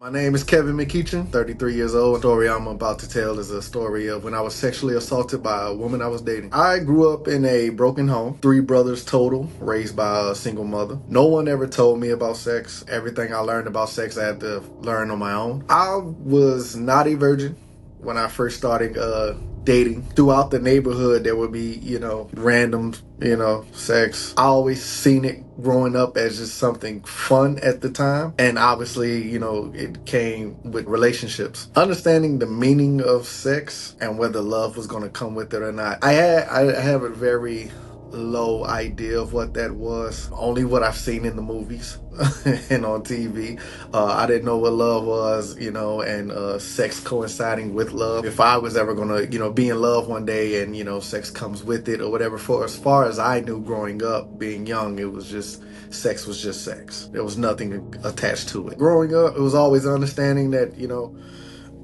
My name is Kevin McEachin, 33 years old. The story I'm about to tell is a story of when I was sexually assaulted by a woman I was dating. I grew up in a broken home, 3 brothers total, raised by a single mother. No one ever told me about sex. Everything I learned about sex I had to learn on my own. I was not a virgin when I first started dating. Throughout the neighborhood there would be, random, sex. I always seen it growing up as just something fun at the time. And obviously, it came with relationships. Understanding the meaning of sex and whether love was going to come with it or not. I have a very low idea of what that was. Only what I've seen in the movies and on TV. I didn't know what love was, and sex coinciding with love. If I was ever gonna, be in love one day and, sex comes with it or whatever. For as far as I knew growing up, being young, it was just, sex was just sex. There was nothing attached to it. Growing up, it was always understanding that,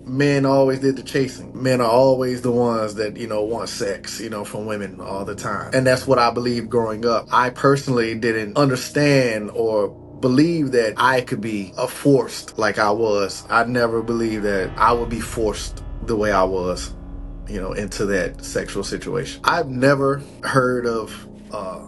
men always did the chasing. Men are always the ones that, want sex, from women all the time. And that's what I believed growing up. I personally didn't understand or believe that I could be forced like I was. I never believed that I would be forced the way I was, into that sexual situation. I've never heard of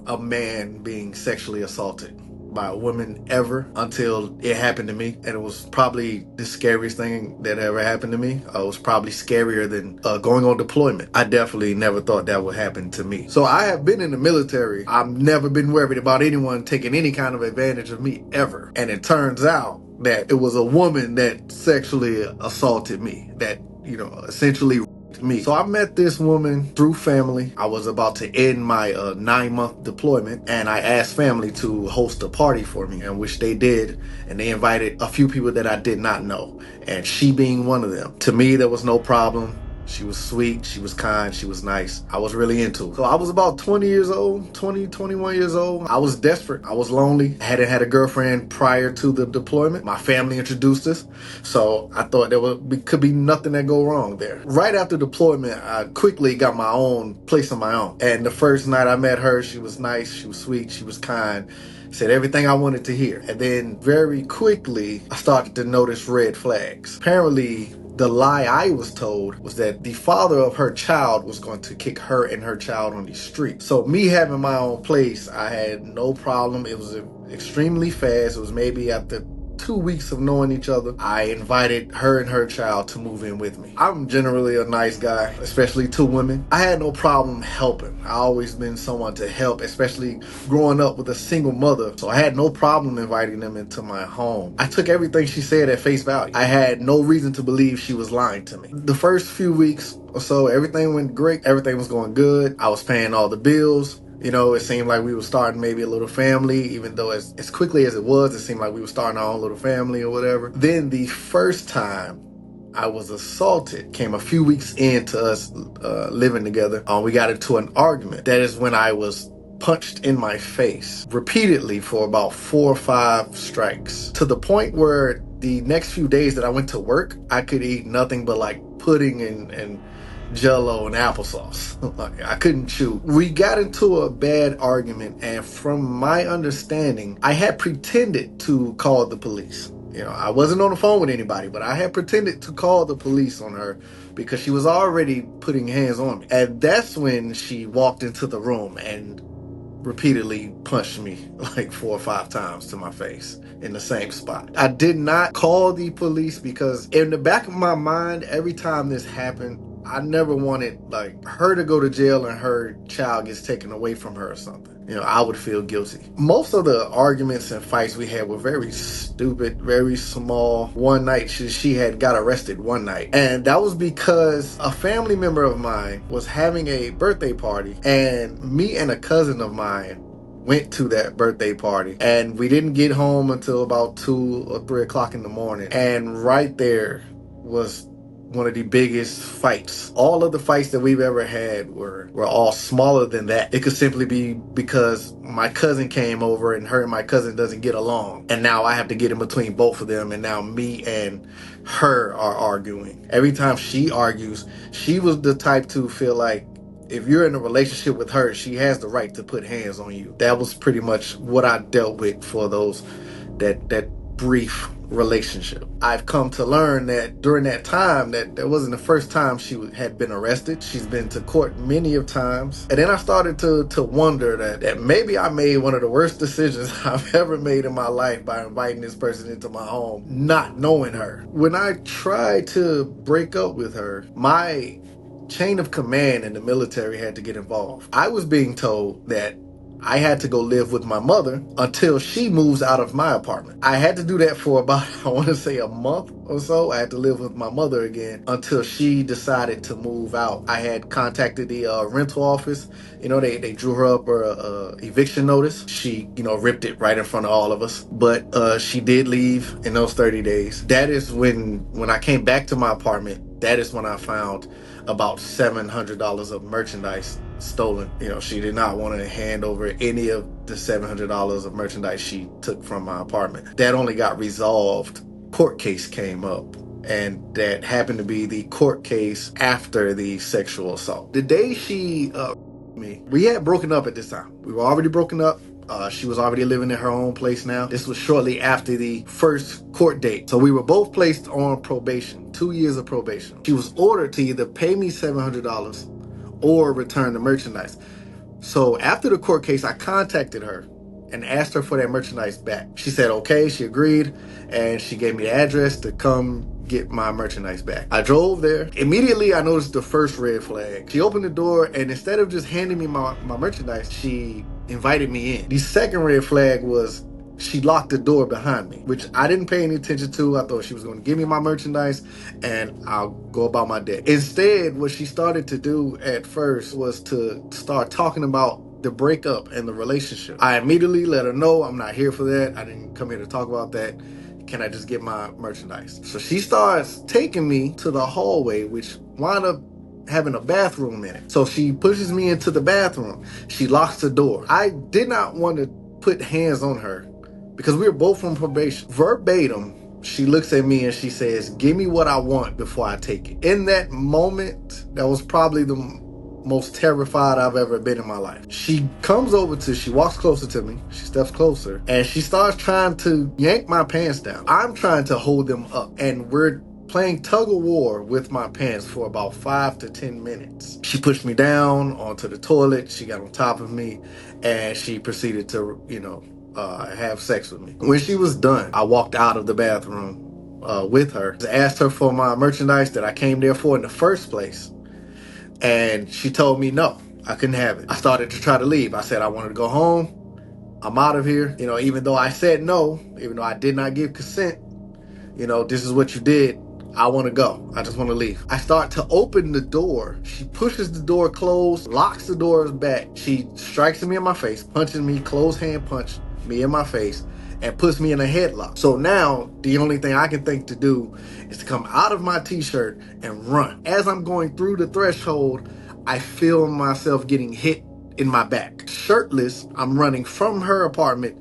a man being sexually assaulted by a woman ever until it happened to me. And it was probably the scariest thing that ever happened to me. It was probably scarier than going on deployment. I definitely never thought that would happen to me. So I have been in the military. I've never been worried about anyone taking any kind of advantage of me ever. And it turns out that it was a woman that sexually assaulted me, that, essentially me. So I met this woman through family. I was about to end my 9-month deployment, and I asked family to host a party for me, and which they did, and they invited a few people that I did not know, and she being one of them. To me, there was no problem. She was sweet, she was kind, she was nice. I was really into her. So I was about 21 years old. I was desperate. I was lonely. I hadn't had a girlfriend prior to the deployment. My family introduced us. So I thought could be nothing that go wrong there. Right after deployment, I quickly got my own place on my own. And the first night I met her, she was nice, she was sweet, she was kind. Said everything I wanted to hear. And then very quickly, I started to notice red flags. Apparently, the lie I was told was that the father of her child was going to kick her and her child on the street. So me having my own place, I had no problem. It was extremely fast. It was maybe after 2 weeks of knowing each other, I invited her and her child to move in with me. I'm generally a nice guy, especially to women. I had no problem helping. I always been someone to help, especially growing up with a single mother. So I had no problem inviting them into my home. I took everything she said at face value. I had no reason to believe she was lying to me. The first few weeks or so, everything went great. Everything was going good. I was paying all the bills. It seemed like we were starting maybe a little family, even though as quickly as it seemed like we were starting our own little family or whatever. Then the first time I was assaulted came a few weeks into us living together. We got into an argument. That is when I was punched in my face repeatedly for about 4 or 5 strikes, to the point where the next few days that I went to work, I could eat nothing but like pudding and Jell-O and applesauce. I couldn't chew. We got into a bad argument, and from my understanding, I had pretended to call the police. I wasn't on the phone with anybody, but I had pretended to call the police on her because she was already putting hands on me. And that's when she walked into the room and repeatedly punched me like 4 or 5 times to my face in the same spot. I did not call the police because in the back of my mind, every time this happened, I never wanted her to go to jail and her child gets taken away from her or something. I would feel guilty. Most of the arguments and fights we had were very stupid, very small. One night she had got arrested one night, and that was because a family member of mine was having a birthday party, and me and a cousin of mine went to that birthday party, and we didn't get home until about 2 or 3 o'clock in the morning. And right there was one of the biggest fights. All of the fights that we've ever had were all smaller than that. It could simply be because my cousin came over and her and my cousin doesn't get along. And now I have to get in between both of them, and now me and her are arguing. Every time she argues, she was the type to feel like if you're in a relationship with her, she has the right to put hands on you. That was pretty much what I dealt with for that brief relationship. I've come to learn that during that time that wasn't the first time she had been arrested. She's been to court many of times. And then I started to wonder that maybe I made one of the worst decisions I've ever made in my life by inviting this person into my home, not knowing her. When I tried to break up with her, my chain of command in the military had to get involved. I was being told that I had to go live with my mother until she moves out of my apartment. I had to do that for about, I want to say, a month or so. I had to live with my mother again until she decided to move out. I had contacted the rental office. You know, they drew her up a eviction notice. She, ripped it right in front of all of us. But she did leave in those 30 days. That is when I came back to my apartment, that is when I found about $700 of merchandise stolen. She did not want to hand over any of the $700 of merchandise she took from my apartment. That only got resolved. Court case came up, and that happened to be the court case after the sexual assault. The day she we had broken up at this time. We were already broken up. She was already living in her own place now. This was shortly after the first court date. So we were both placed on probation, 2 years of probation. She was ordered to either pay me $700 or return the merchandise. So after the court case, I contacted her and asked her for that merchandise back. She said okay, she agreed, and she gave me the address to come get my merchandise back. I drove there. Immediately, I noticed the first red flag. She opened the door, and instead of just handing me my merchandise, she invited me in. The second red flag was she locked the door behind me, which I didn't pay any attention to. I thought she was going to give me my merchandise and I'll go about my day. Instead, what she started to do at first was to start talking about the breakup and the relationship. I immediately let her know I'm not here for that. I didn't come here to talk about that. Can I just get my merchandise? So she starts taking me to the hallway, which wound up having a bathroom in it. So she pushes me into the bathroom. She locks the door. I did not want to put hands on her because we were both on probation. Verbatim, she looks at me and she says, "Give me what I want before I take it." In that moment, that was probably the most terrified I've ever been in my life. She walks closer to me, she steps closer, and she starts trying to yank my pants down. I'm trying to hold them up, and we're playing tug of war with my pants for about 5 to 10 minutes. She pushed me down onto the toilet, she got on top of me, and she proceeded to, have sex with me. When she was done, I walked out of the bathroom with her. I asked her for my merchandise that I came there for in the first place, and she told me no, I couldn't have it. I started to try to leave. I said I wanted to go home. I'm out of here. Even though I said no, even though I did not give consent, this is what you did. I want to go. I just want to leave. I start to open the door. She pushes the door closed, locks the doors back. She strikes me in my face, punches me, closed hand punch me in my face, and puts me in a headlock. So now the only thing I can think to do is to come out of my t-shirt and run. As I'm going through the threshold, I feel myself getting hit in my back. Shirtless, I'm running from her apartment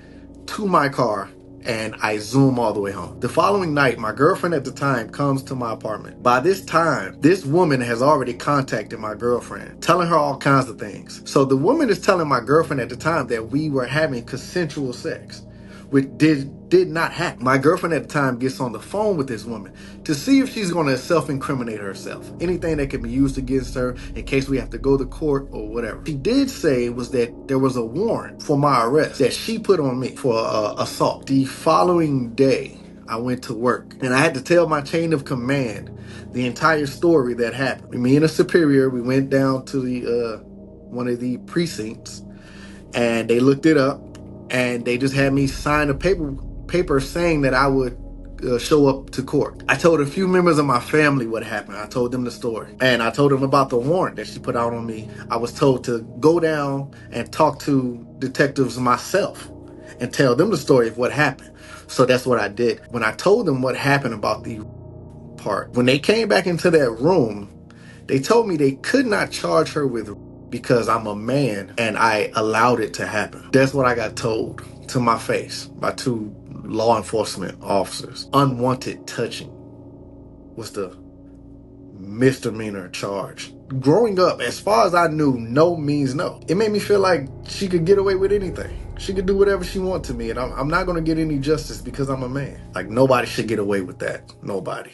to my car, and I zoom all the way home. The following night, my girlfriend at the time comes to my apartment. By this time, this woman has already contacted my girlfriend, telling her all kinds of things. So the woman is telling my girlfriend at the time that we were having consensual sex, which did not happen. My girlfriend at the time gets on the phone with this woman to see if she's going to self-incriminate herself. Anything that can be used against her in case we have to go to court or whatever. She did say was that there was a warrant for my arrest that she put on me for assault. The following day, I went to work and I had to tell my chain of command the entire story that happened. Me and a superior, we went down to the one of the precincts, and they looked it up, and they just had me sign a paper saying that I would show up to court. I told a few members of my family what happened. I told them the story, and I told them about the warrant that she put out on me. I was told to go down and talk to detectives myself and tell them the story of what happened. So that's what I did. When I told them what happened about the part, when they came back into that room, they told me they could not charge her with because I'm a man and I allowed it to happen. That's what I got told to my face by 2 law enforcement officers. Unwanted touching was the misdemeanor charge. Growing up, as far as I knew, no means no. It made me feel like she could get away with anything. She could do whatever she wants to me, and I'm not going to get any justice because I'm a man. Like, nobody should get away with that. Nobody.